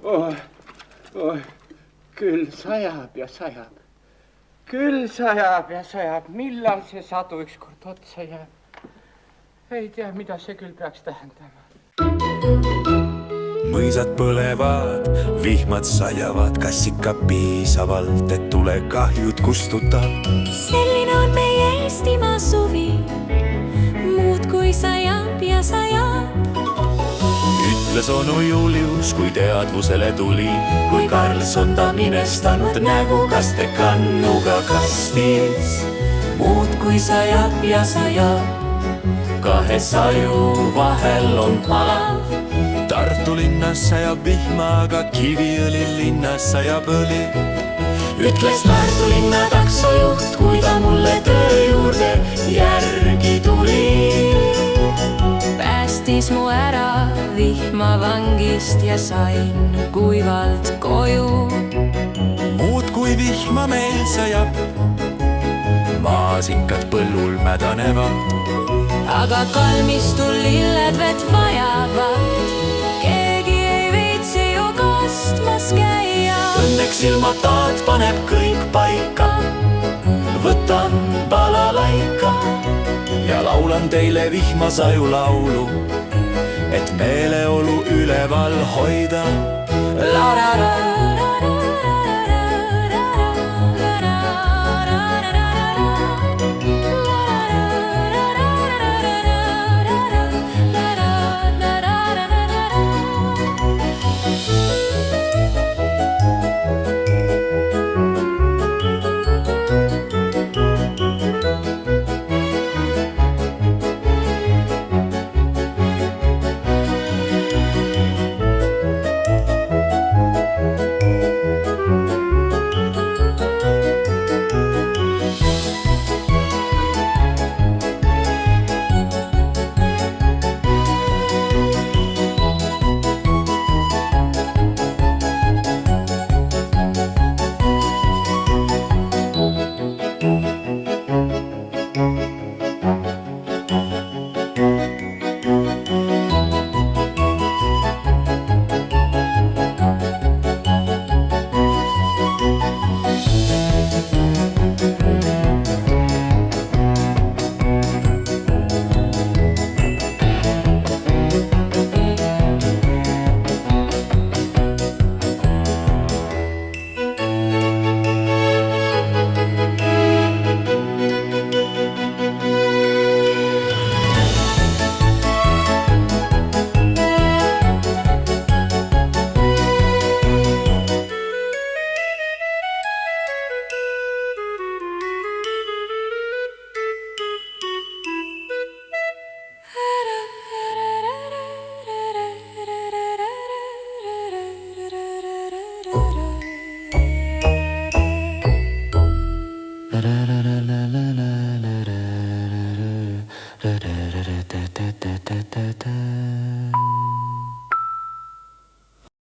Oh, oh, küll sajab ja sajab. Küll sajab ja sajab. Millal see sadu ükskord otsa jääb? Ei tea, mida see küll peaks tähendama. Mõisad põlevad, vihmad sajavad, kas ikka piisavalt, et tulekahjud kustutab? Selline on meie Eestimaa suvi, muudkui sajab ja sajab. Ütles onu Julius, kui teadvusele tuli, kui Karlsson ta minestanud nägu kastekannuga kastis. Muudkui sajab ja sajab, Kahe saju vahel on palav. Tartu linnas sajab vihma, aga Kiviõli linnas sajab õli. ütles Tartu linna taksojuht, kui ta mulle töö juurde järgi tuli. Päästis mu ära vihmavangist ja sain kuivalt koju. Muud kui vihma meil sajab, maasikad põllul mädanevad. Aga kalmistul lilled vett vajavad, keegi ei viitsi ju kastmas käia. Õnneks ilmataat paneb kõik paika, võtan balalaika ja laulan teile vihmasaju laulu, et meeleolu üleval hoida. La-la-la.